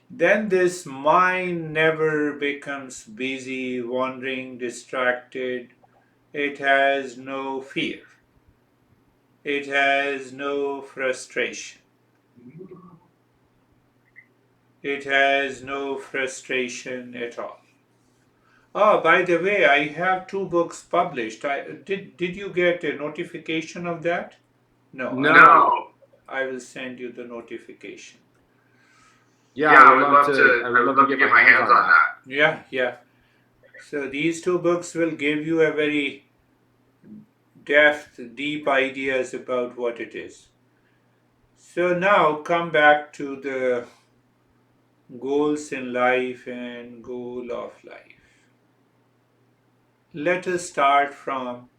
then this mind never becomes busy, wandering, distracted. It has no fear. It has no frustration. It has no frustration at all. Oh, by the way, I have two books published. Did you get a notification of that? No, No. I will send you the notification. Yeah, Yeah, I I would would love to love to get get my my hands hands on on that. that. Yeah, yeah. So these two books will give you a very depth, deep ideas about what it is. So now come back to the goals in life and goal of life. Let us start from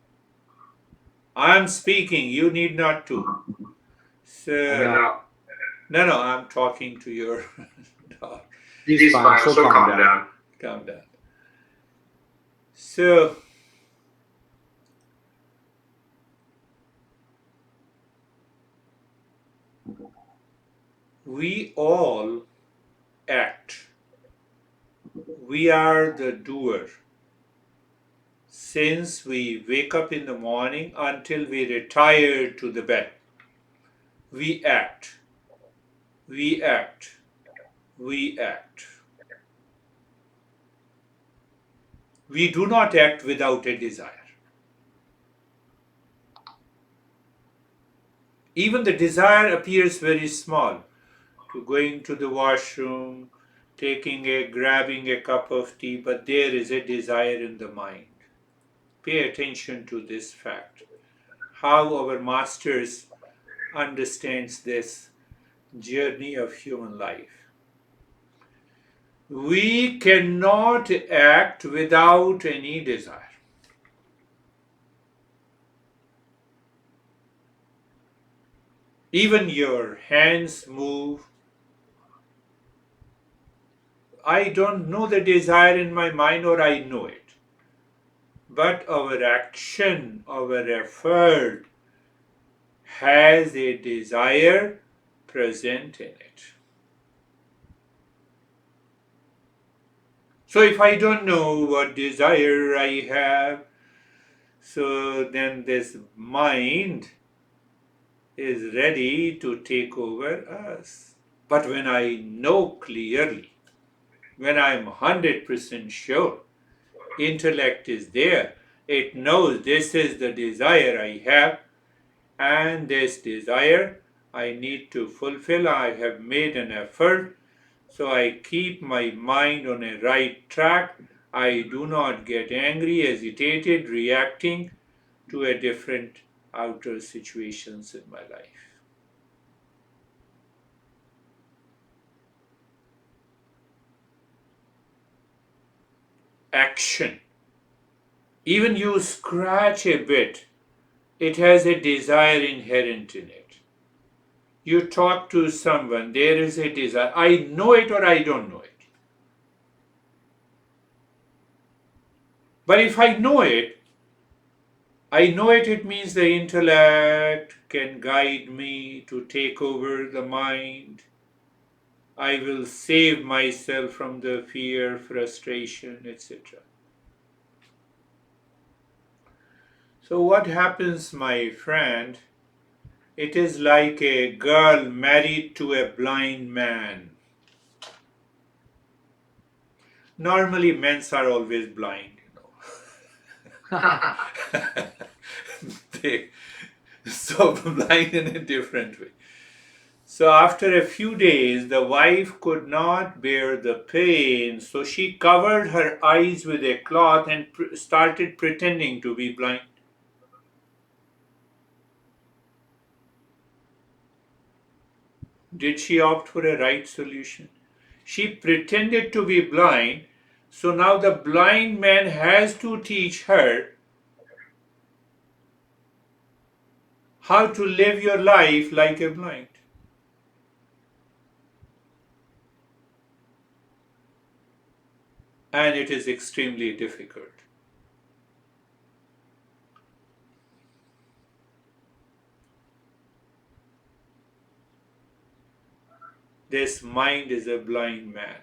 I am speaking, you need not to. I So, know. no, I'm talking to your dog. He's He's fine. fine, She'll so calm calm down. down. Calm down. So, we all act. We are the doer. Since we wake up in the morning until we retire to the bed, we act. We act. We act. We do not act without a desire. Even the desire appears very small. To going to the washroom, grabbing a cup of tea, but there is a desire in the mind. Pay attention to this fact. How our masters understands this journey of human life. We cannot act without any desire. Even your hands move. I don't know the desire in my mind or I know it. But our action, our effort has a desire present in it. So if I don't know what desire I have, so then this mind is ready to take over us. But when I know clearly, when I'm 100% sure, intellect is there, it knows this is the desire I have, and this desire I need to fulfill. I have made an effort, so I keep my mind on a right track. I do not get angry, agitated, reacting to a different outer situations in my life. Action. Even you scratch a bit, it has a desire inherent in it. You talk to someone, there is a desire. I know it or I don't know it. But if it means the intellect can guide me to take over the mind. I will save myself from the fear, frustration, etc. So, what happens, my friend? It is like a girl married to a blind man. Normally, men are always blind, they so blind in a different way. So after a few days, the wife could not bear the pain, so she covered her eyes with a cloth and started pretending to be blind. Did she opt for a right solution? She pretended to be blind, so now the blind man has to teach her how to live your life like a blind. And it is extremely difficult. This mind is a blind man.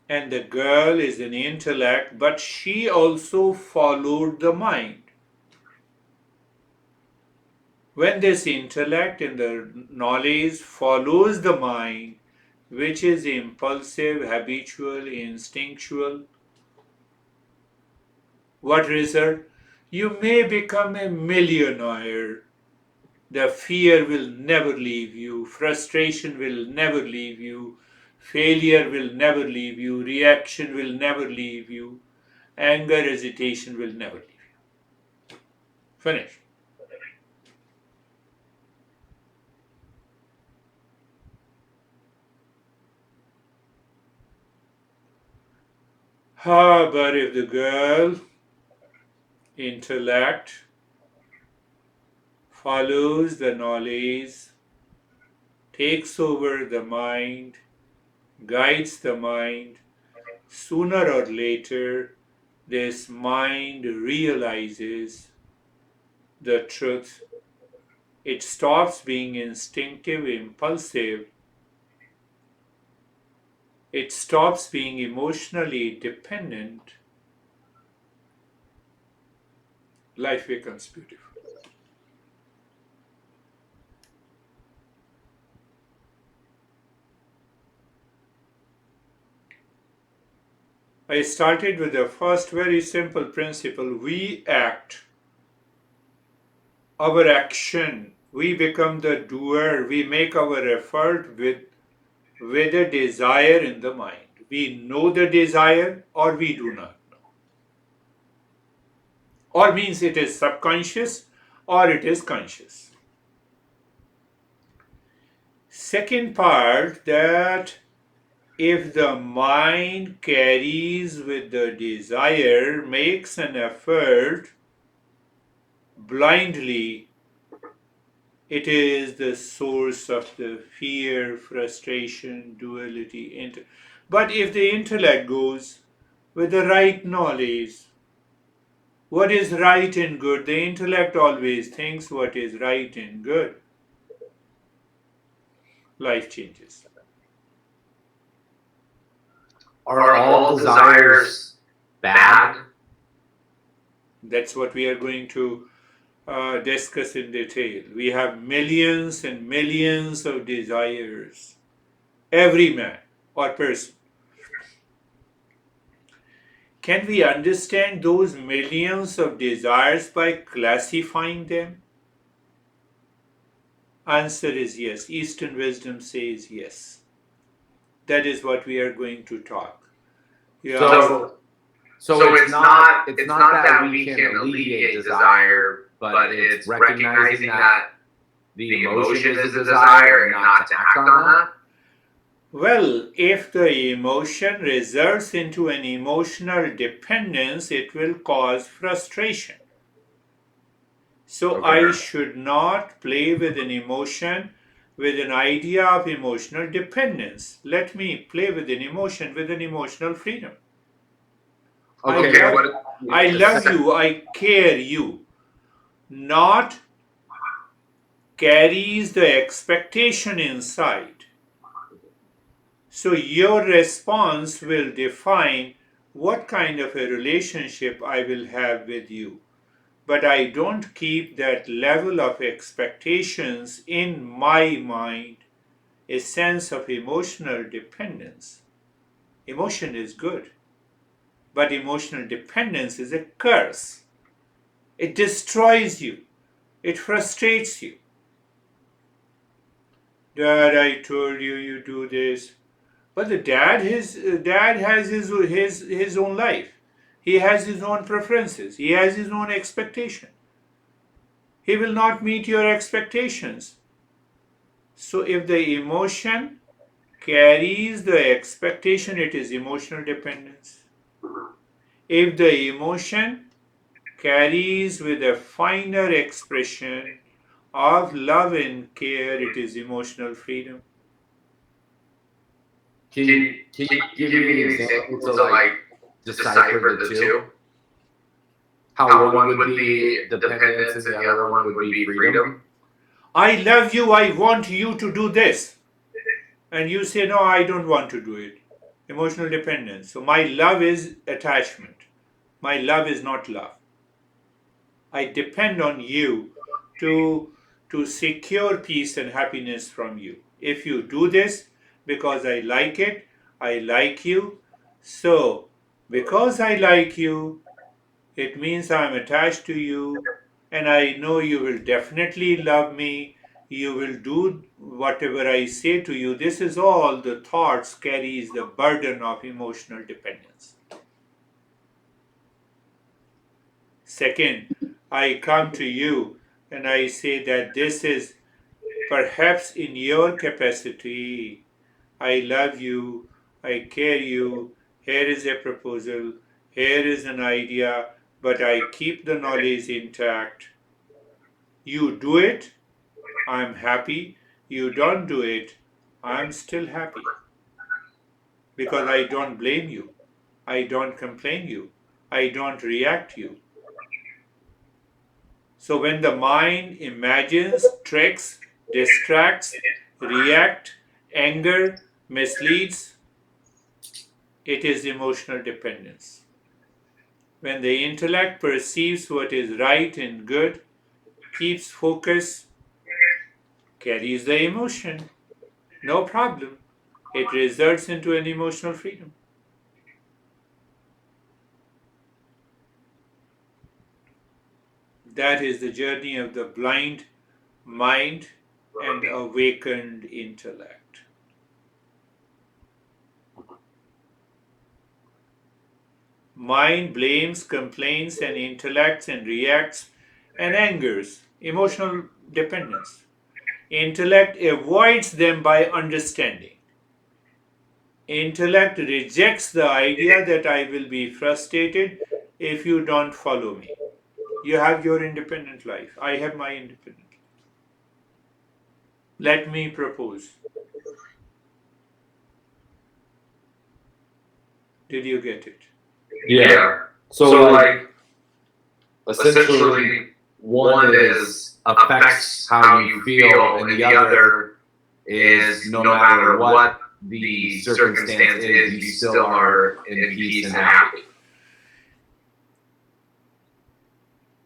And the girl is an intellect, but she also followed the mind. When this intellect and the knowledge follows the mind, which is impulsive, habitual, instinctual, what result? You may become a millionaire. The fear will never leave you, frustration will never leave you, failure will never leave you, reaction will never leave you, anger, hesitation will never leave you. Finish. But if the girl intellect follows the knowledge, takes over the mind, guides the mind, sooner or later this mind realizes the truth. It stops being instinctive, impulsive. It stops being emotionally dependent. Life becomes beautiful. I started with the first very simple principle. We act. Our action. We become the doer. We make our effort with a desire in the mind. We know the desire or we do not know. Or means it is subconscious or it is conscious. Second part, that if the mind carries with the desire, makes an effort blindly, it is the source of the fear, frustration, duality. But if the intellect goes with the right knowledge, what is right and good, the intellect always thinks what is right and good, life changes. Are all desires bad? That's what we are going to discuss in detail. We have millions and millions of desires, every man or person. Can we understand those millions of desires by classifying them? Answer is yes. Eastern wisdom says yes. That is what we are going to talk. So it's not that we can alleviate desire, but it's recognizing that the emotion is a desire and not to act on that. Well, if the emotion results into an emotional dependence, it will cause frustration. So I should not play with an emotion with an idea of emotional dependence. Let me play with an emotion with an emotional freedom. Okay, I love you, I care you. Not carries the expectation inside. So your response will define what kind of a relationship I will have with you. But I don't keep that level of expectations in my mind, a sense of emotional dependence. Emotion is good, but emotional dependence is a curse. It destroys you, it frustrates you. Dad, I told you you do this. But the dad has his own life. He has his own preferences. He has his own expectation. He will not meet your expectations. So if the emotion carries the expectation, it is emotional dependence. If the emotion carries with a finer expression of love and care, it is emotional freedom. Can you give me an example to like decipher the two? How one would be dependence and the other one would be freedom? I love you, I want you to do this. And you say, no, I don't want to do it. Emotional dependence. So my love is attachment. My love is not love. I depend on you to, to secure peace and happiness from you. If you do this because I like it, I like you. So, because I like you, it means I'm attached to you, and I know you will definitely love me. You will do whatever I say to you. This is all the thoughts carries the burden of emotional dependence. Second, I come to you and I say that this is perhaps in your capacity. I love you, I care you, here is a proposal, here is an idea, but I keep the knowledge intact. You do it, I'm happy. You don't do it, I'm still happy. Because I don't blame you, I don't complain you, I don't react you. So when the mind imagines, tricks, distracts, react, anger, misleads, it is emotional dependence. When the intellect perceives what is right and good, keeps focus, carries the emotion, no problem. It results into an emotional freedom. That is the journey of the blind mind and awakened intellect. Mind blames, complains, and intellects and reacts and angers. Emotional dependence. Intellect avoids them by understanding. Intellect rejects the idea that I will be frustrated if you don't follow me. You have your independent life. I have my independent life. Let me propose. Did you get it? Yeah. So like essentially one is affects how you feel and the other is no matter what the circumstance is, you still are in peace and happy.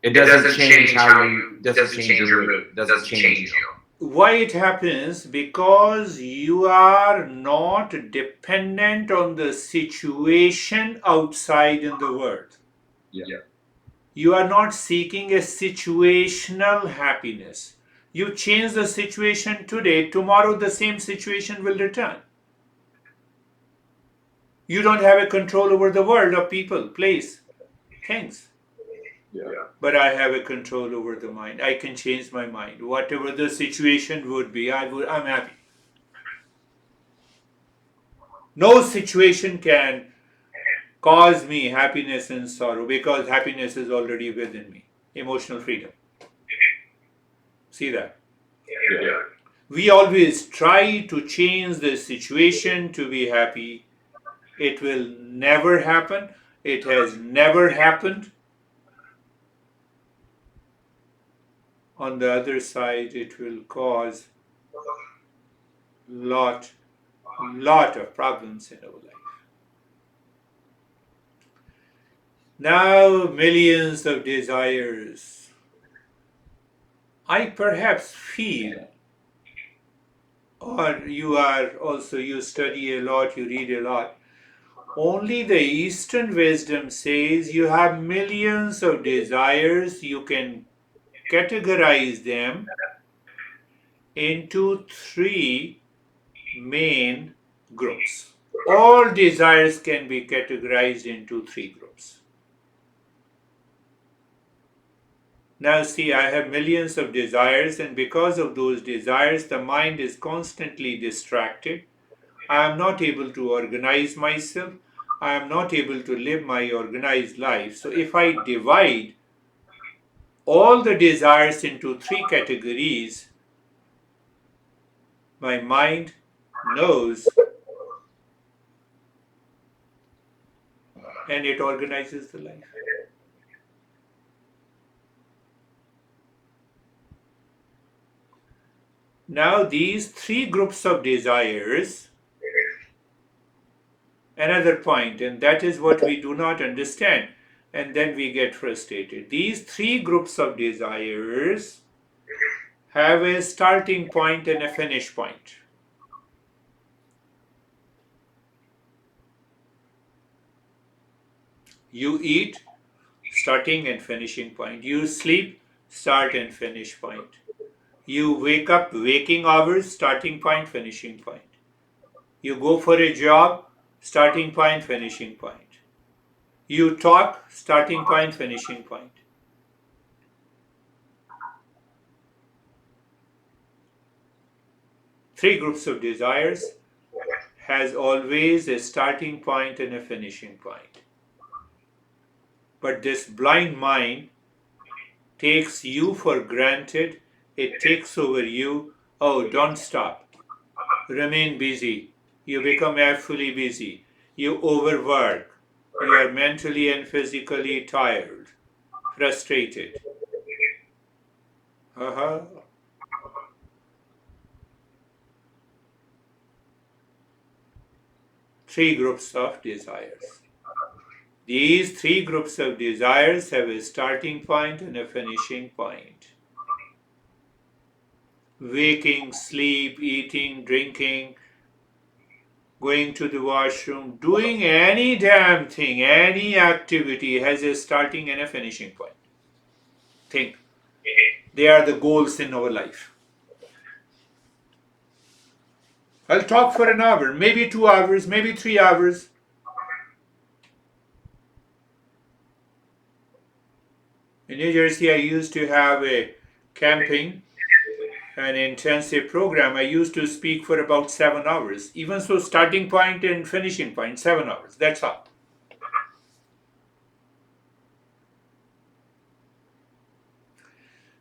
It doesn't change how you, doesn't change your mood, doesn't change you. Why it happens? Because you are not dependent on the situation outside in the world. Yeah. You are not seeking a situational happiness. You change the situation today, tomorrow the same situation will return. You don't have a control over the world or people, place, things. Yeah. But I have a control over the mind. I can change my mind. Whatever the situation would be, I'm happy. No situation can cause me happiness and sorrow because happiness is already within me. Emotional freedom. See that? Yeah. We always try to change the situation to be happy. It will never happen. It has never happened. On the other side, it will cause lot of problems in our life. Now, millions of desires. I perhaps feel, or you are also, you study a lot, you read a lot. Only the Eastern wisdom says you have millions of desires, you can categorize them into three main groups. All desires can be categorized into three groups. Now, see, I have millions of desires, and because of those desires, the mind is constantly distracted. I am not able to organize myself. I am not able to live my organized life. So, if I divide all the desires into three categories, my mind knows and it organizes the life. Now these three groups of desires, another point, and that is what we do not understand, and then we get frustrated. These three groups of desires have a starting point and a finish point. You eat, starting and finishing point. You sleep, start and finish point. You wake up, waking hours, starting point, finishing point. You go for a job, starting point, finishing point. You talk, starting point, finishing point. Three groups of desires has always a starting point and a finishing point. But this blind mind takes you for granted. It takes over you. Oh, don't stop. Remain busy. You become fully busy. You overwork. You are mentally and physically tired, frustrated. Uh-huh. Three groups of desires. These three groups of desires have a starting point and a finishing point. Waking, sleep, eating, drinking, going to the washroom, doing any damn thing, any activity has a starting and a finishing point. Think. They are the goals in our life. I'll talk for an hour, maybe 2 hours, maybe 3 hours. In New Jersey, I used to have a camping, an intensive program. I used to speak for about 7 hours. Even so, starting point and finishing point, 7 hours. That's all.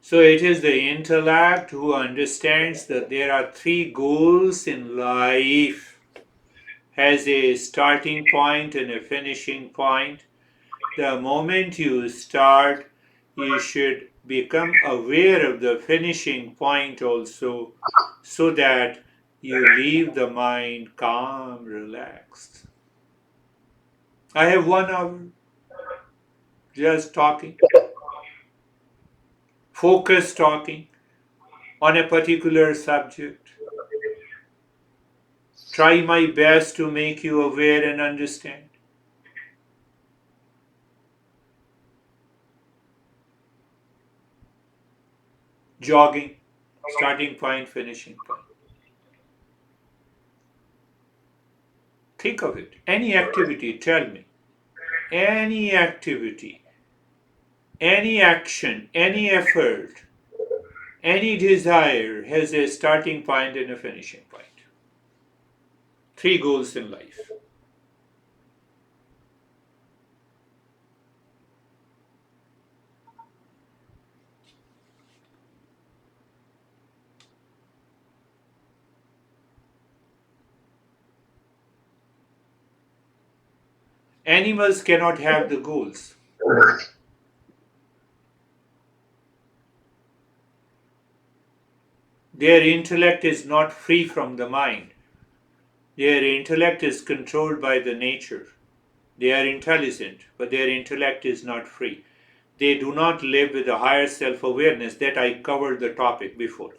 So it is the intellect who understands that there are three goals in life, has a starting point and a finishing point. The moment you start, you should become aware of the finishing point also, so that you leave the mind calm, relaxed. I have 1 hour just talking, focused talking on a particular subject. Try my best to make you aware and understand. Jogging, starting point, finishing point. Think of it. Any activity, tell me. Any activity, any action, any effort, any desire has a starting point and a finishing point. Three goals in life. Animals cannot have the goals. Their intellect is not free from the mind. Their intellect is controlled by the nature. They are intelligent, but their intellect is not free. They do not live with a higher self-awareness. That I covered the topic before.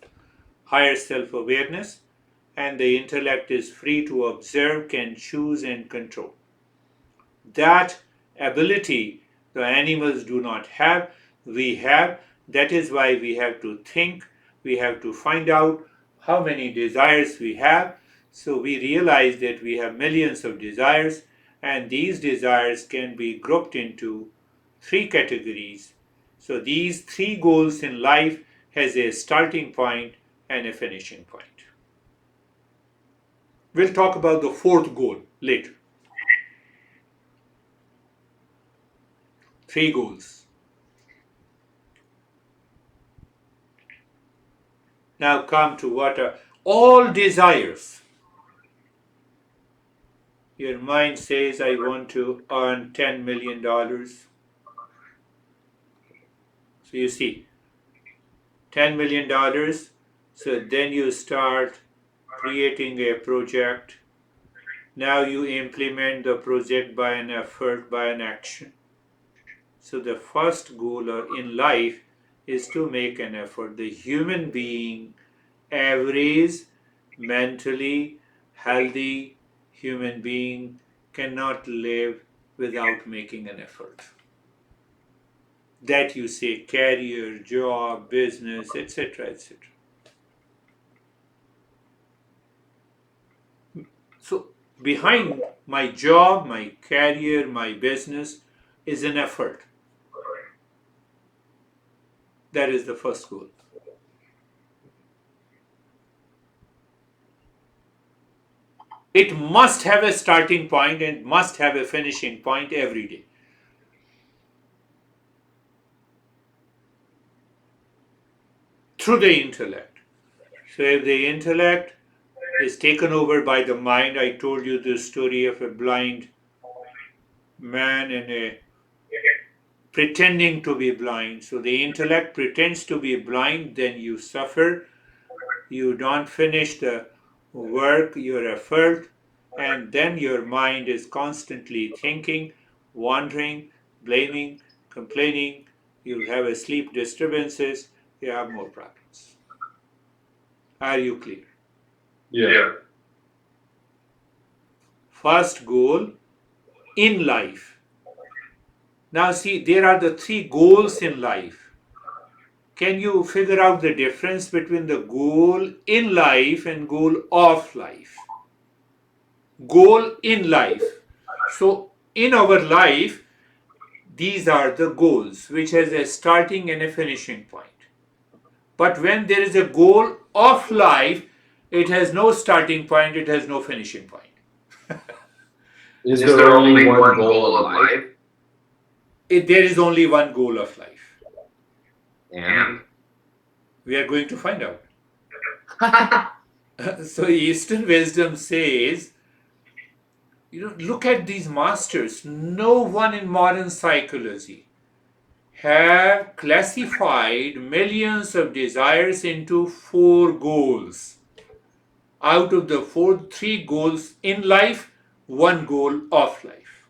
Higher self-awareness, and the intellect is free to observe, can choose and control. That ability the animals do not have, we have. That is why we have to think, we have to find out how many desires we have. So we realize that we have millions of desires, and these desires can be grouped into three categories. So these three goals in life has a starting point and a finishing point. We'll talk about the fourth goal later. Three goals. Now come to what are all desires. Your mind says, I want to earn $10 million. So you see, $10 million. So then you start creating a project. Now you implement the project by an effort, by an action. So the first goal in life is to make an effort. The human being, average, mentally healthy human being cannot live without making an effort. That you say career, job, business, etc., etc. So behind my job, my career, my business is an effort. That is the first goal. It must have a starting point and must have a finishing point every day. Through the intellect. So if the intellect is taken over by the mind, I told you the story of a blind man and a pretending to be blind. So the intellect pretends to be blind, then you suffer, you don't finish the work, your effort, and then your mind is constantly thinking, wandering, blaming, complaining, you have a sleep disturbances, you have more problems. Are you clear? Yeah. First goal in life. Now see, there are the three goals in life. Can you figure out the difference between the goal in life and goal of life? Goal in life. So in our life, these are the goals which has a starting and a finishing point. But when there is a goal of life, it has no starting point, it has no finishing point. Is there only one goal of life? There is only one goal of life. And We are going to find out. So Eastern wisdom says, look at these masters. No one in modern psychology have classified millions of desires into four goals. Out of the three goals in life, one goal of life.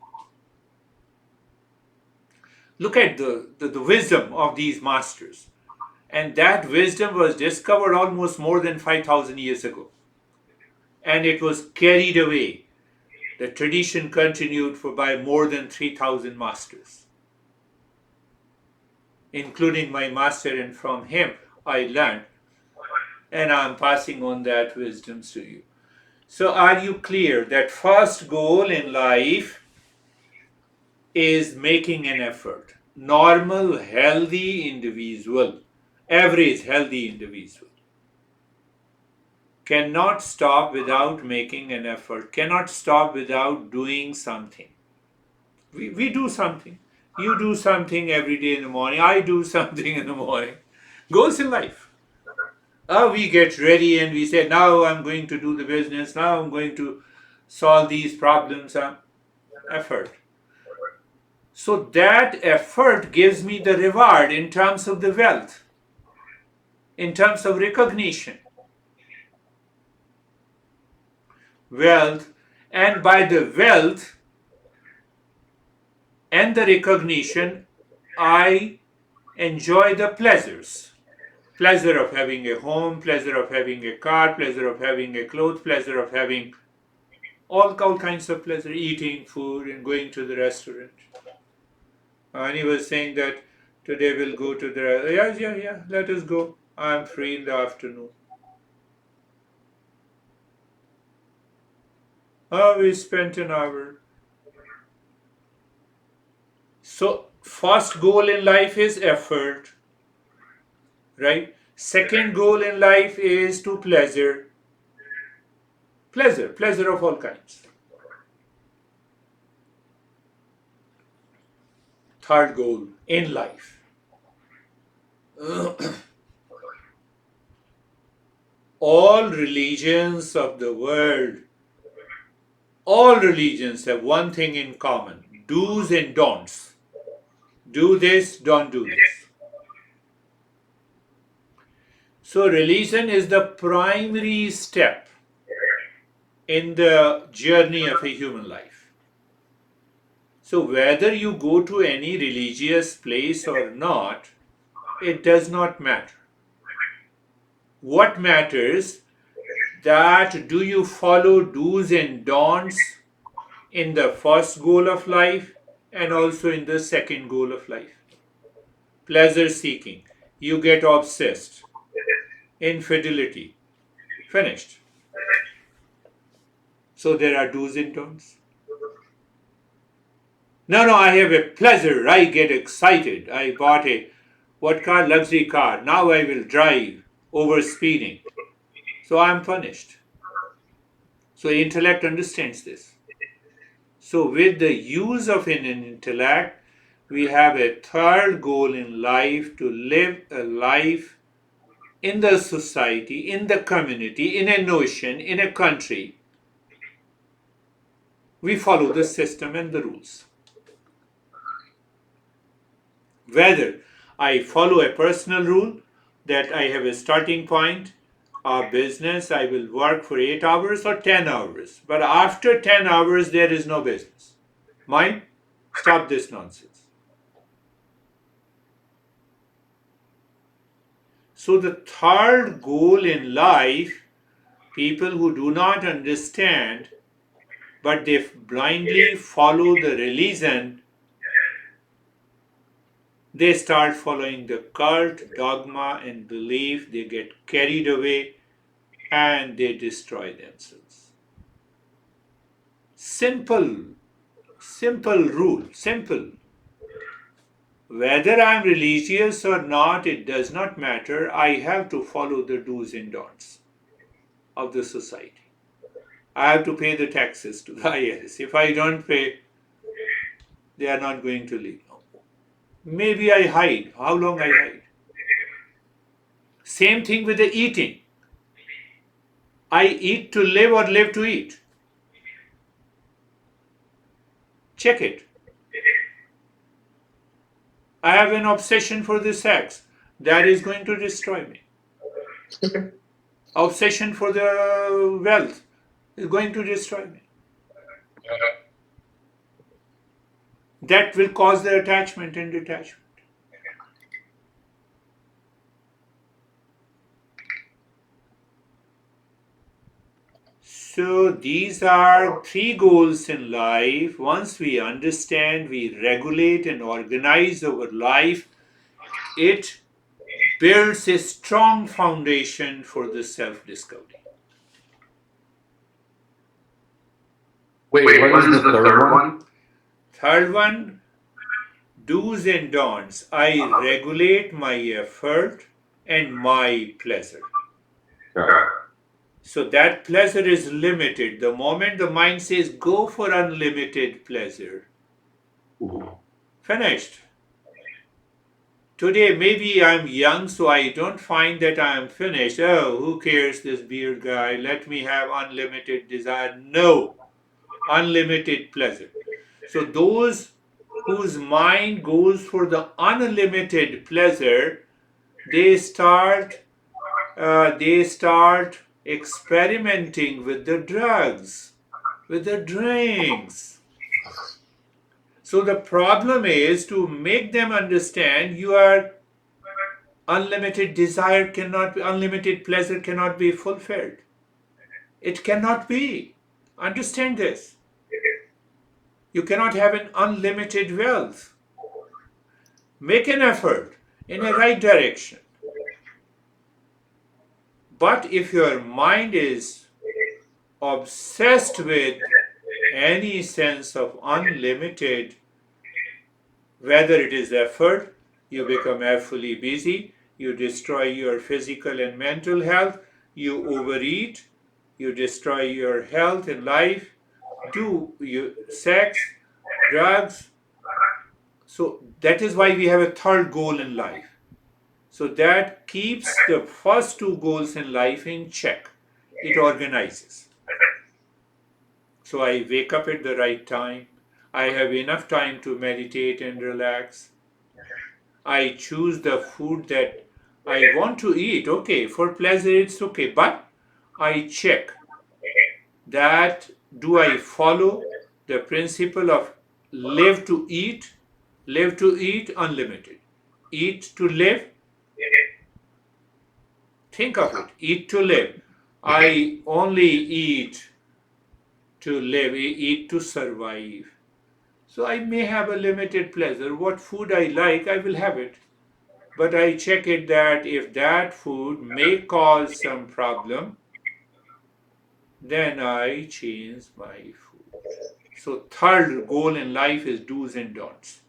Look at the wisdom of these masters. And that wisdom was discovered almost more than 5,000 years ago. And it was carried away. The tradition continued by more than 3,000 masters, including my master, and from him I learned, and I'm passing on that wisdom to you. So are you clear that first goal in life is making an effort? Normal, healthy individual, average healthy individual cannot stop without making an effort, cannot stop without doing something. We do something. You do something every day in the morning. I do something in the morning. Goals in life. We get ready and we say, now I'm going to do the business. Now I'm going to solve these problems. Effort. So that effort gives me the reward in terms of the wealth, in terms of recognition. Wealth, and by the wealth and the recognition, I enjoy the pleasures. Pleasure of having a home, pleasure of having a car, pleasure of having a clothes, pleasure of having all kinds of pleasure, eating food and going to the restaurant. And he was saying that today we'll go to the, yeah, let us go. I'm free in the afternoon. We spent an hour. So first goal in life is effort, right? Second goal in life is to pleasure of all kinds. Third goal in life. All religions of the world, all religions have one thing in common: do's and don'ts. Do this, don't do this. So religion is the primary step in the journey of a human life. So whether you go to any religious place or not, it does not matter. What matters that do you follow do's and don'ts in the first goal of life and also in the second goal of life. Pleasure seeking, you get obsessed. Infidelity, finished. So there are do's and don'ts. No, I have a pleasure. I get excited. I bought a what car? Luxury car. Now I will drive over speeding. So I am punished. So intellect understands this. So with the use of an intellect, we have a third goal in life to live a life in the society, in the community, in a notion, in a country. We follow the system and the rules. Whether I follow a personal rule that I have a starting point, a business, I will work for 8 hours or 10 hours. But after 10 hours, there is no business. Mind, stop this nonsense. So the third goal in life, people who do not understand, but they blindly follow the religion, they start following the cult, dogma, and belief. They get carried away and they destroy themselves. Simple rule, simple. Whether I'm religious or not, it does not matter. I have to follow the do's and don'ts of the society. I have to pay the taxes to the IRS. If I don't pay, they are not going to leave. Maybe I hide. How long I hide? Same thing with the eating. I eat to live or live to eat. Check it. I have an obsession for the sex. That is going to destroy me. Obsession for the wealth is going to destroy me. That will cause the attachment and detachment. So these are three goals in life. Once we understand, we regulate and organize our life, it builds a strong foundation for the self-discovery. Wait, what is the third one? Third one, do's and don'ts. I regulate my effort and my pleasure. Okay. So that pleasure is limited. The moment the mind says, go for unlimited pleasure, finished. Today, maybe I'm young, so I don't find that I am finished. Oh, who cares, this beard guy? Let me have unlimited desire. No, unlimited pleasure. So those whose mind goes for the unlimited pleasure, they start experimenting with the drugs, with the drinks. So the problem is to make them understand your unlimited desire cannot be, unlimited pleasure cannot be fulfilled. It cannot be. Understand this. You cannot have an unlimited wealth. Make an effort in a right direction. But if your mind is obsessed with any sense of unlimited, whether it is effort, you become fully busy, you destroy your physical and mental health, you overeat, you destroy your health and life, do you sex, drugs. So that is why we have a third goal in life. So that keeps the first two goals in life in check. It organizes. So I wake up at the right time. I have enough time to meditate and relax. I choose the food that I want to eat, okay, for pleasure it's okay, but I check that do I follow the principle of live to eat unlimited, eat to live, think of it, eat to live. I only eat to live, eat to survive. So I may have a limited pleasure. What food I like, I will have it. But I check it that if that food may cause some problem, then I change my food. So third goal in life is do's and don'ts.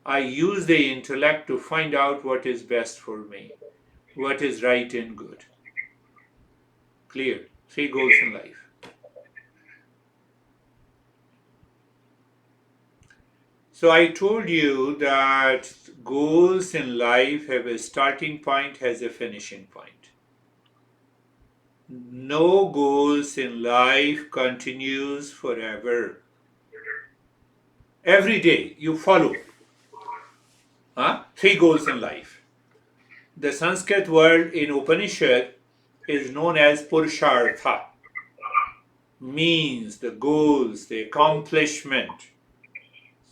I use the intellect to find out what is best for me, what is right and good. Clear. Three goals in life. So I told you that goals in life have a starting point, has a finishing point. No goals in life continues forever. Every day you follow. Three goals in life. The Sanskrit word in Upanishad is known as Purushartha, means the goals, the accomplishment.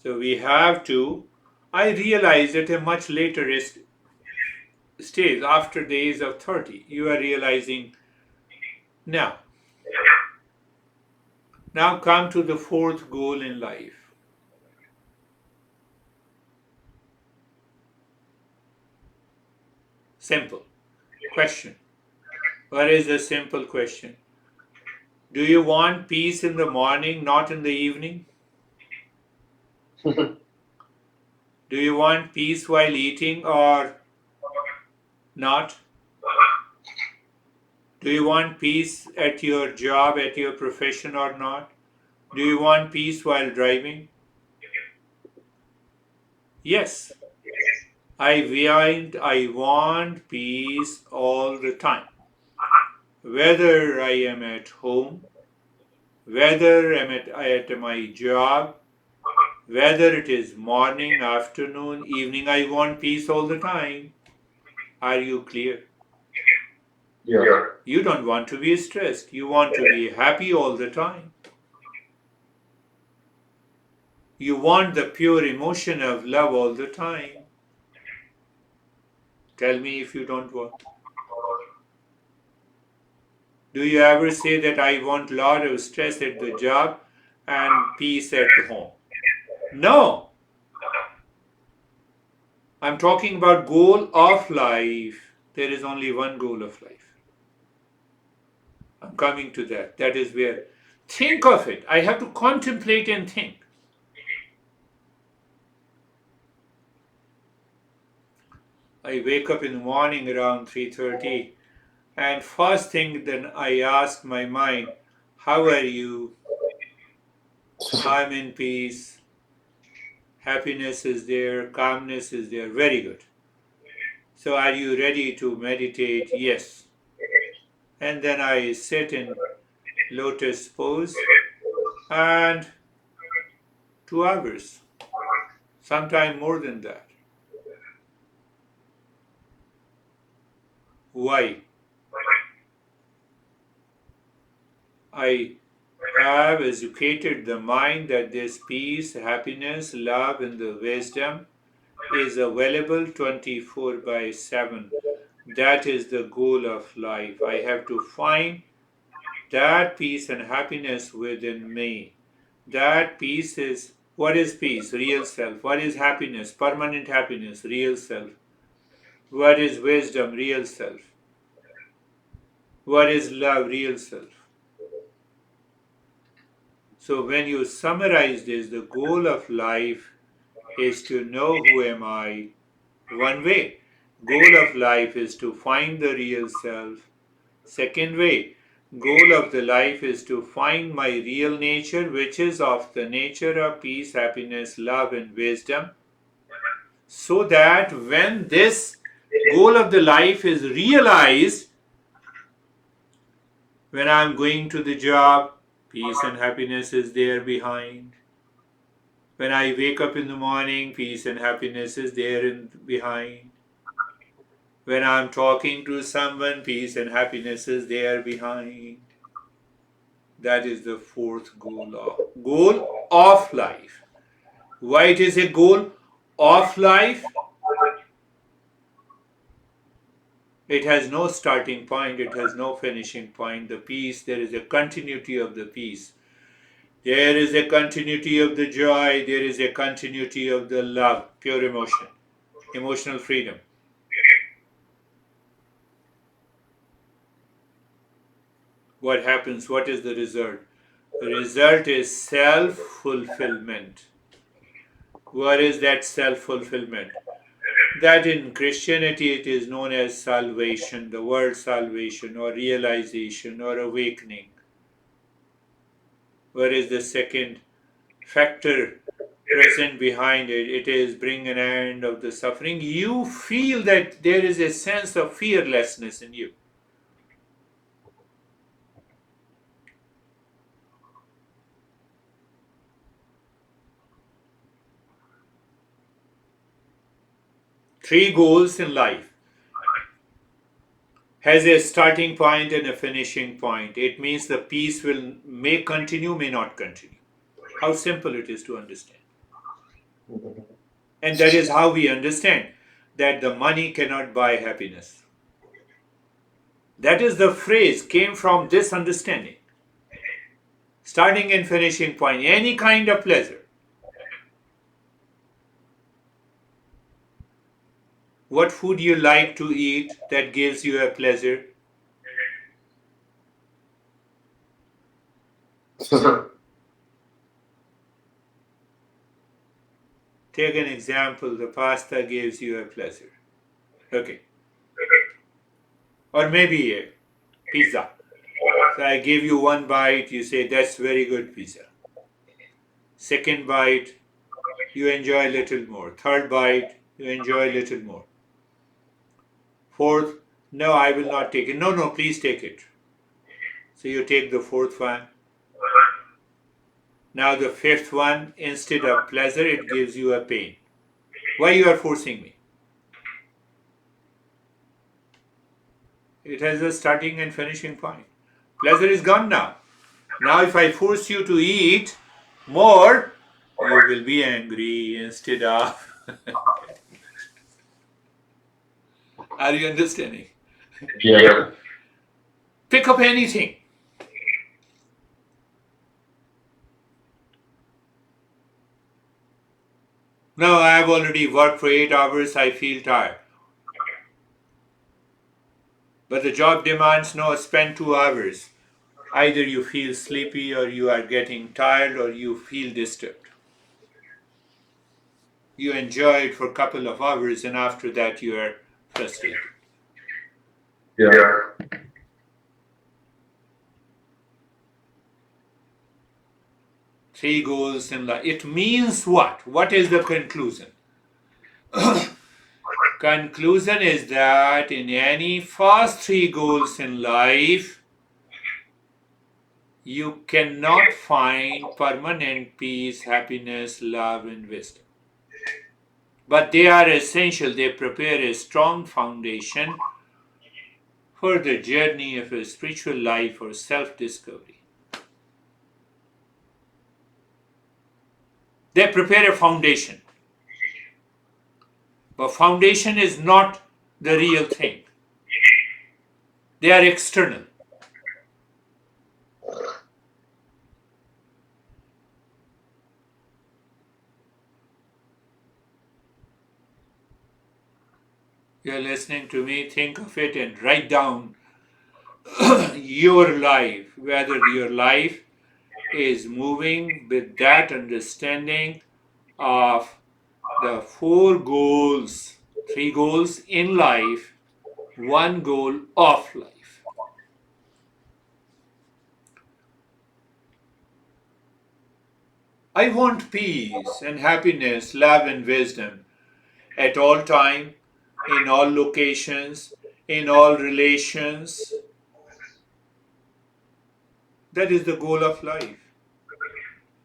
So we have to, I realized at a much later stage, after the age of 30, you are realizing now. Now come to the fourth goal in life. Simple question. What is the simple question? Do you want peace in the morning, not in the evening? Do you want peace while eating or not? Do you want peace at your job, at your profession or not? Do you want peace while driving? Yes. I want peace all the time. Whether I am at home, whether I'm at my job, whether it is morning, afternoon, evening, I want peace all the time. Are you clear? Yeah. You don't want to be stressed. You want to be happy all the time. You want the pure emotion of love all the time. Tell me if you don't want. Do you ever say that I want a lot of stress at the job and peace at the home? No. I'm talking about goal of life. There is only one goal of life. I'm coming to that. That is where. Think of it. I have to contemplate and think. I wake up in the morning around 3:30 and first thing then I ask my mind, how are you? I'm in peace. Happiness is there, calmness is there. Very good. So are you ready to meditate? Yes. And then I sit in lotus pose and 2 hours, sometime more than that. Why? I have educated the mind that this peace, happiness, love, and the wisdom is available 24 by 7. That is the goal of life. I have to find that peace and happiness within me. That peace is, what is peace? Real self. What is happiness? Permanent happiness, real self. What is wisdom? Real self. What is love? Real self. So when you summarize this, the goal of life is to know who am I. One way. Goal of life is to find the real self. Second way. Goal of the life is to find my real nature, which is of the nature of peace, happiness, love, and wisdom. So that when this goal of the life is realized, when I'm going to the job, peace and happiness is there behind. When I wake up in the morning, peace and happiness is there behind. When I'm talking to someone, peace and happiness is there behind. That is the fourth goal of life. Why it is a goal of life? It has no starting point, it has no finishing point. The peace, there is a continuity of the peace. There is a continuity of the joy, there is a continuity of the love, pure emotion, emotional freedom. What happens? What is the result? The result is self fulfillment. What is that self fulfillment? That in Christianity it is known as salvation, the word salvation or realization or awakening. What is the second factor present behind it? It is bring an end of the suffering. You feel that there is a sense of fearlessness in you. Three goals in life has a starting point and a finishing point. It means the peace may continue, may not continue. How simple it is to understand. And that is how we understand that the money cannot buy happiness. That is the phrase came from this understanding. Starting and finishing point, any kind of pleasure. What food you like to eat that gives you a pleasure? Take an example, the pasta gives you a pleasure. Okay. Or maybe a pizza. So I give you one bite, you say that's very good pizza. Second bite, you enjoy a little more. Third bite, you enjoy a little more. Fourth, no, I will not take it. No, no, please take it. So you take the fourth one. Now the fifth one, instead of pleasure, it gives you a pain. Why you are forcing me? It has a starting and finishing point. Pleasure is gone now. Now if I force you to eat more, you will be angry instead of... Are you understanding? Yeah. Pick up anything. No, I have already worked for 8 hours, I feel tired. But the job demands no, spend 2 hours. Either you feel sleepy or you are getting tired or you feel disturbed. You enjoy it for a couple of hours and after that you are frustrated. Yeah. Three goals in life. It means what? What is the conclusion? Conclusion is that in any first three goals in life, you cannot find permanent peace, happiness, love, and wisdom. But they are essential. They prepare a strong foundation for the journey of a spiritual life or self-discovery. They prepare a foundation. But foundation is not the real thing. They are external. You're listening to me, think of it and write down your life, whether your life is moving with that understanding of the four goals, three goals in life, one goal of life. I want peace and happiness, love and wisdom at all time, in all locations, in all relations. That is the goal of life.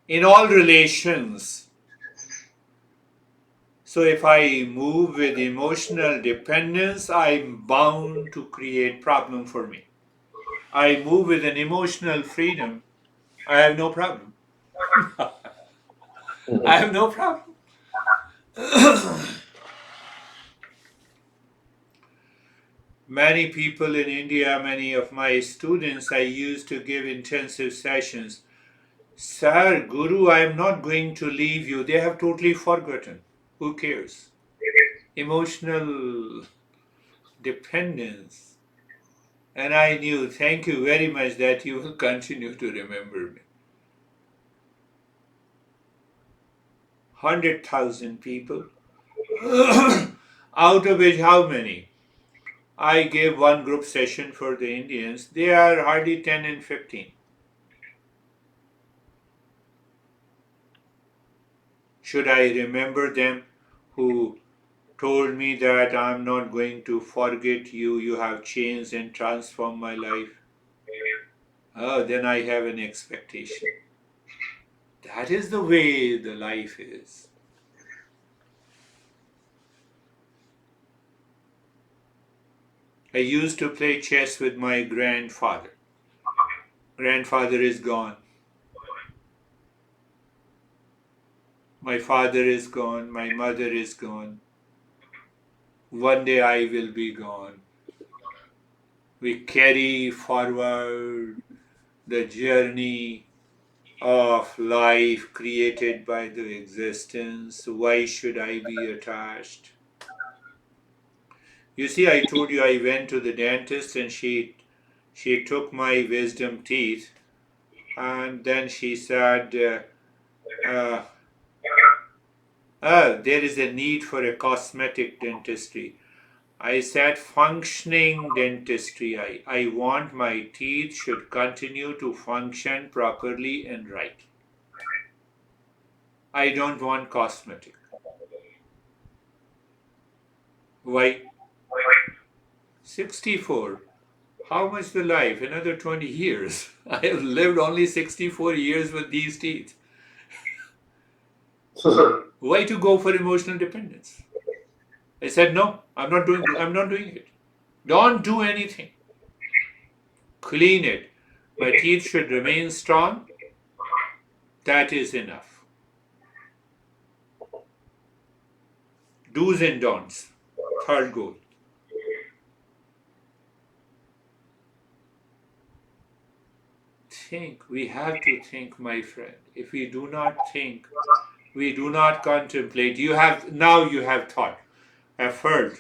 In all relations. So if I move with emotional dependence, I'm bound to create problem for me. I move with an emotional freedom, I have no problem. I have no problem. Many people in India, many of my students, I used to give intensive sessions. Sir, Guru, I am not going to leave you. They have totally forgotten. Who cares? Emotional dependence. And I knew, thank you very much that you will continue to remember me. 100,000 people. Out of which, how many? I gave one group session for the Indians. They are hardly 10 and 15. Should I remember them who told me that I'm not going to forget you, you have changed and transformed my life? Oh, then I have an expectation. That is the way the life is. I used to play chess with my grandfather. Grandfather is gone. My father is gone. My mother is gone. One day I will be gone. We carry forward the journey of life created by the existence. Why should I be attached? You see, I told you I went to the dentist and she took my wisdom teeth and then she said, there is a need for a cosmetic dentistry. I said functioning dentistry. I want my teeth should continue to function properly and right. I don't want cosmetic. Why? 64. How much the life? Another 20 years. I have lived only 64 years with these teeth. Why to go for emotional dependence? I said no, I'm not doing it. Don't do anything. Clean it. My teeth should remain strong. That is enough. Do's and don'ts. Third goal. Think. We have to think, my friend. If we do not think, we do not contemplate. You have thought. I've heard.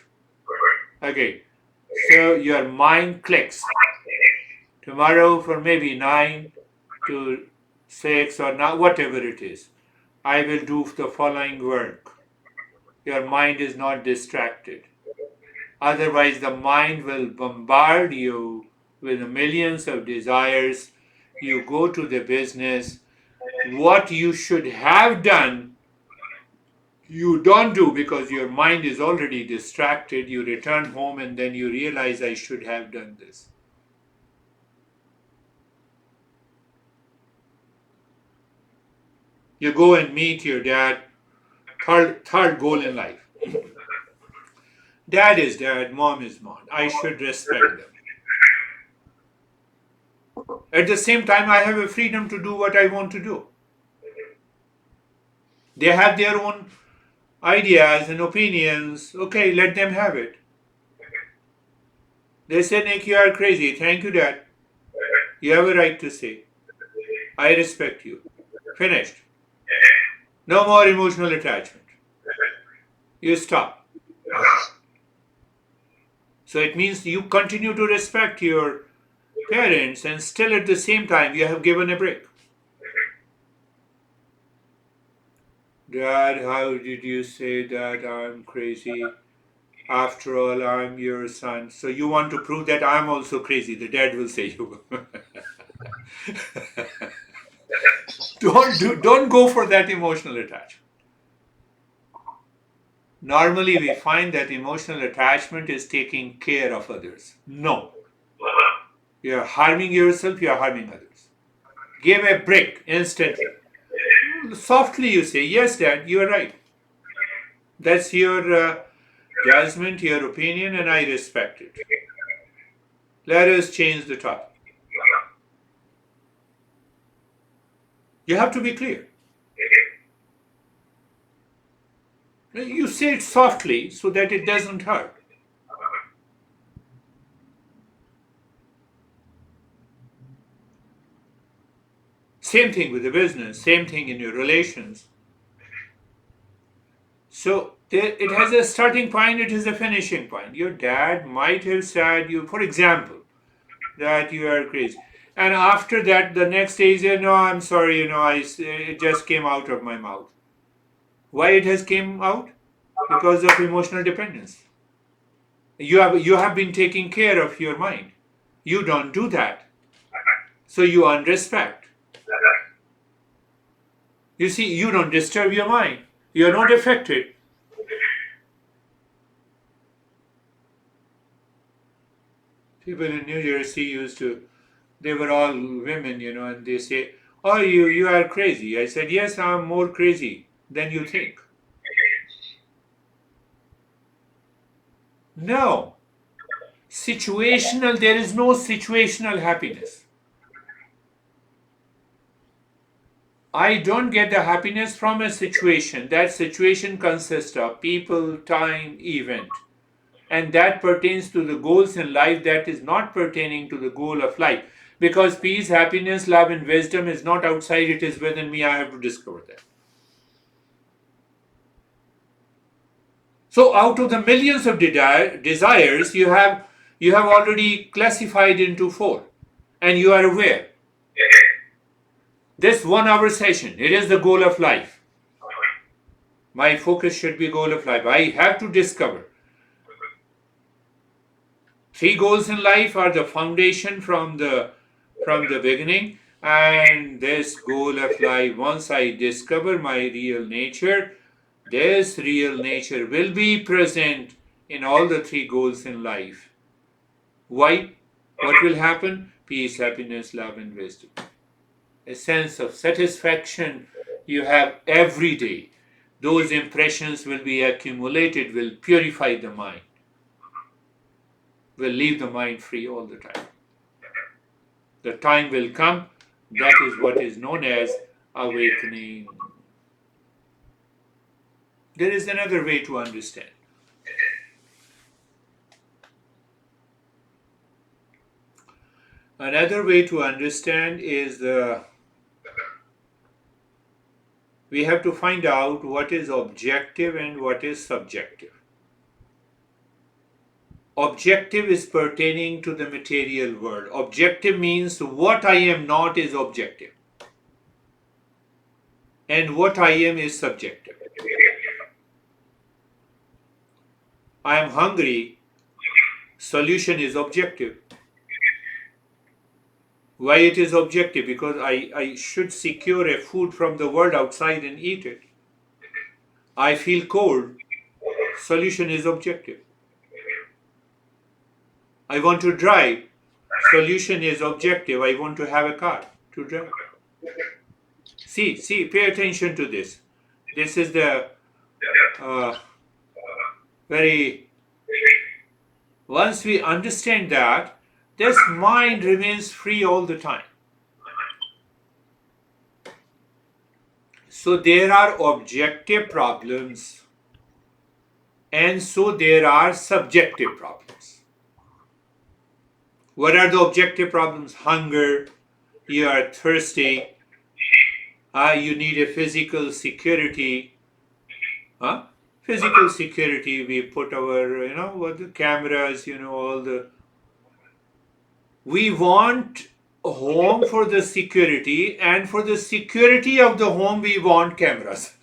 Okay. So your mind clicks. Tomorrow from maybe 9 to 6 or not, whatever it is, I will do the following work. Your mind is not distracted. Otherwise, the mind will bombard you with millions of desires. You go to the business. What you should have done, you don't do because your mind is already distracted. You return home and then you realize I should have done this. You go and meet your dad. Third goal in life. Dad is dad, mom is mom. I should respect them. At the same time, I have a freedom to do what I want to do. They have their own ideas and opinions. Okay, let them have it. They say, Nick, you are crazy. Thank you, Dad. You have a right to say. I respect you. Finished. No more emotional attachment. You stop. So it means you continue to respect your parents and still at the same time you have given a break. Dad, how did you say that I'm crazy? After all, I'm your son. So you want to prove that I'm also crazy. The dad will say you. Don't go for that emotional attachment. Normally we find that emotional attachment is taking care of others. No. You are harming yourself, you are harming others. Give a break instantly. Softly you say, yes, Dad, you are right. That's your judgment, your opinion, and I respect it. Let us change the topic. You have to be clear. You say it softly so that it doesn't hurt. Same thing with the business, same thing in your relations. So it has a starting point, it has a finishing point. Your dad might have said you, for example, that you are crazy. And after that, the next day, he said, no, I'm sorry, it just came out of my mouth. Why it has came out? Because of emotional dependence. You have been taking care of your mind. You don't do that. So you unrespect. You see, you don't disturb your mind. You're not affected. People in New Jersey they were all women, and they say, oh, you are crazy. I said, yes, I'm more crazy than you think. No. There is no situational happiness. I don't get the happiness from a situation. That situation consists of people, time, event. And that pertains to the goals in life, that is not pertaining to the goal of life. Because peace, happiness, love, and wisdom is not outside, it is within me. I have to discover that. So out of the millions of desires, you have already classified into 4. And you are aware. This 1 hour session, it is the goal of life. My focus should be goal of life. I have to discover. 3 goals in life are the foundation from the beginning. And this goal of life, once I discover my real nature, this real nature will be present in all the 3 goals in life. Why? What will happen? Peace, happiness, love, and wisdom. A sense of satisfaction you have every day. Those impressions will be accumulated, will purify the mind, will leave the mind free all the time. The time will come, that is what is known as awakening. There is another way to understand. Another way to understand is we have to find out what is objective and what is subjective. Objective is pertaining to the material world. Objective means what I am not is objective. And what I am is subjective. I am hungry. Solution is objective. Why it is objective? Because I should secure a food from the world outside and eat it. I feel cold. Solution is objective. I want to drive. Solution is objective. I want to have a car to drive. See, pay attention to this. This is the very... Once we understand that, this mind remains free all the time. So there are objective problems, and so there are subjective problems. What are the objective problems? Hunger, you are thirsty, you need a physical security. Physical security, we put our, what the cameras, all the... We want a home for the security, and for the security of the home, we want cameras.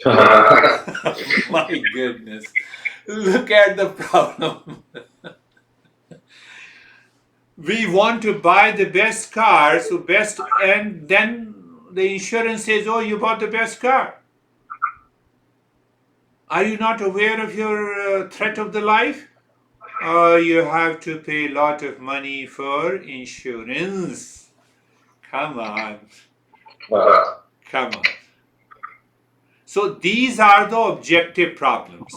My goodness. Look at the problem. We want to buy the best car, and then the insurance says, oh, you bought the best car. Are you not aware of your threat of the life? You have to pay a lot of money for insurance. Come on. Wow. Come on. So these are the objective problems.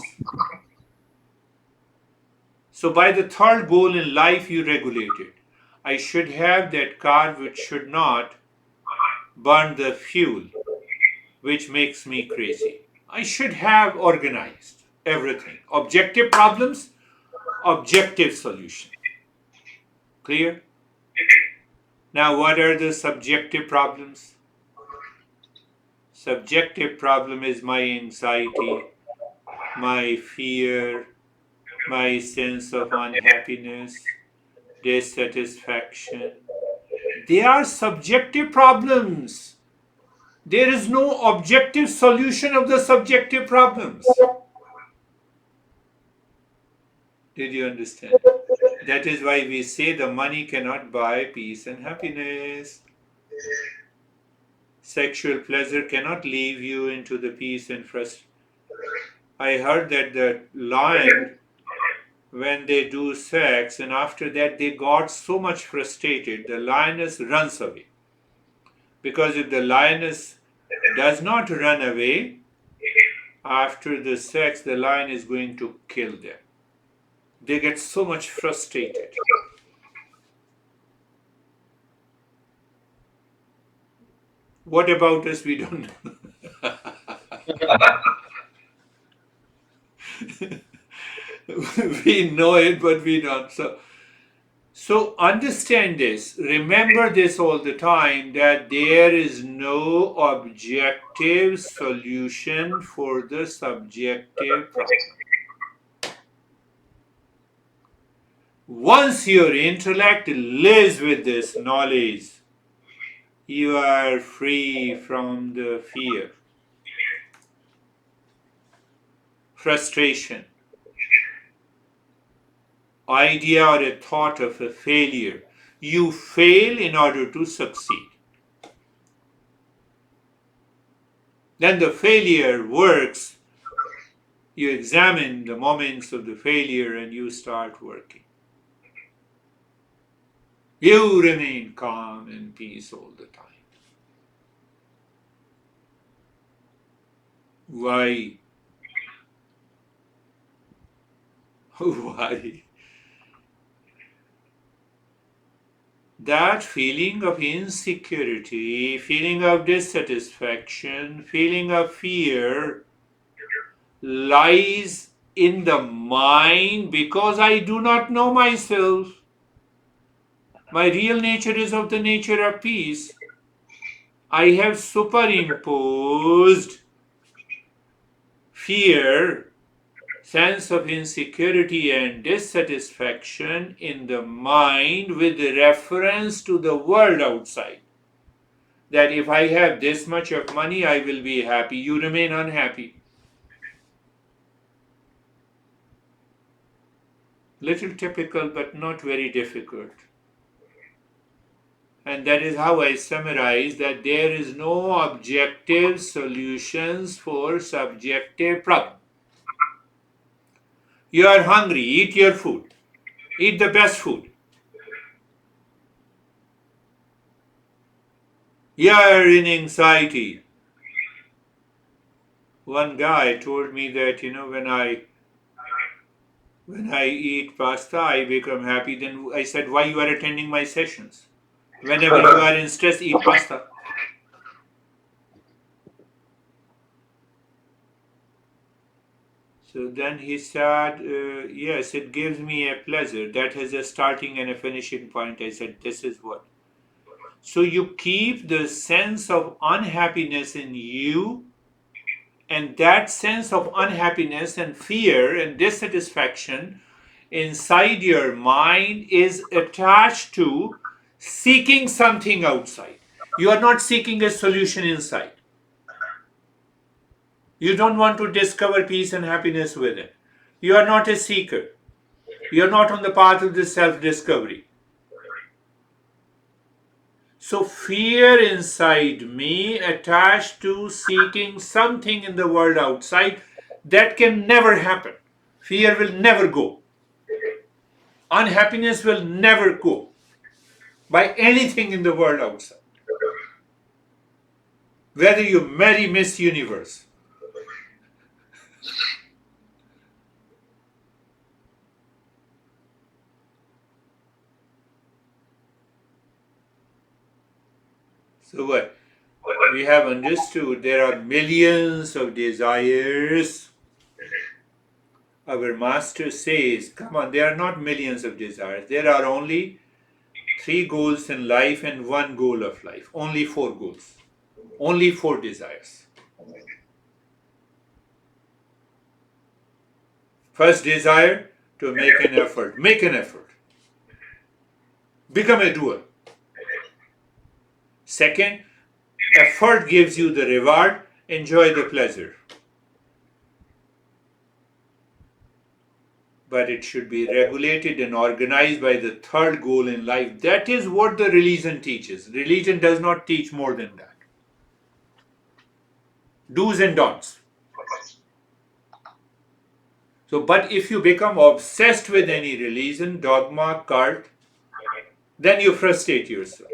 So by the third goal in life, you regulate it. I should have that car which should not burn the fuel, which makes me crazy. I should have organized everything. Objective problems, objective solution. Clear? Now, what are the subjective problems? Subjective problem is my anxiety, my fear, my sense of unhappiness, dissatisfaction. They are subjective problems. There is no objective solution of the subjective problems. Did you understand? That is why we say the money cannot buy peace and happiness. Sexual pleasure cannot lead you into the peace and frustration. I heard that the lion, when they do sex and after that they got so much frustrated, the lioness runs away. Because if the lioness does not run away after the sex, the lion is going to kill them. They get so much frustrated. What about us? We don't know. We know it, but we don't. So understand this. Remember this all the time, that there is no objective solution for the subjective problem. Once your intellect lives with this knowledge, you are free from the fear, frustration, idea or a thought of a failure. You fail in order to succeed. Then the failure works. You examine the moments of the failure and you start working. You remain calm and peace all the time. Why? Why? That feeling of insecurity, feeling of dissatisfaction, feeling of fear lies in the mind because I do not know myself. My real nature is of the nature of peace. I have superimposed fear, sense of insecurity and dissatisfaction in the mind with reference to the world outside. That if I have this much of money, I will be happy. You remain unhappy. Little typical, but not very difficult. And that is how I summarize that there is no objective solutions for subjective problem. You are hungry, eat your food. Eat the best food. You are in anxiety. One guy told me that, when I eat pasta, I become happy. Then I said, why you are attending my sessions? Whenever you are in stress, eat pasta. So then he said, yes, it gives me a pleasure. That has a starting and a finishing point. I said, this is what. So you keep the sense of unhappiness in you, and that sense of unhappiness and fear and dissatisfaction inside your mind is attached to seeking something outside. You are not seeking a solution inside. You don't want to discover peace and happiness within. You are not a seeker. You are not on the path of the self-discovery. So fear inside me attached to seeking something in the world outside, that can never happen. Fear will never go. Unhappiness will never go by anything in the world outside. Whether you marry Miss Universe, So what? We have understood there are millions of desires. Our master says, come on, there are not millions of desires. There are only 3 goals in life and 1 goal of life. Only 4 goals. Only 4 desires. First desire, to make an effort. Make an effort. Become a doer. Second, effort gives you the reward. Enjoy the pleasure. But it should be regulated and organized by the third goal in life. That is what the religion teaches. Religion does not teach more than that. Do's and don'ts. So, but if you become obsessed with any religion, dogma, cult, then you frustrate yourself.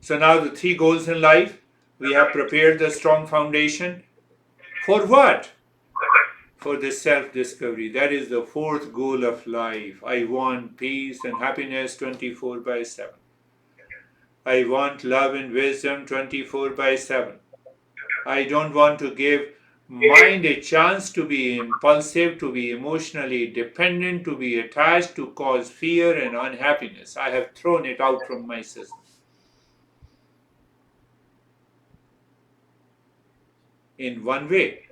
So now the 3 goals in life, we have prepared the strong foundation. For what? For the self-discovery. That is the 4th goal of life. I want peace and happiness 24/7. I want love and wisdom 24/7. I don't want to give mind a chance to be impulsive, to be emotionally dependent, to be attached, to cause fear and unhappiness. I have thrown it out from my system. In one way,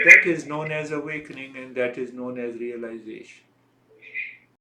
that is known as awakening and that is known as realization.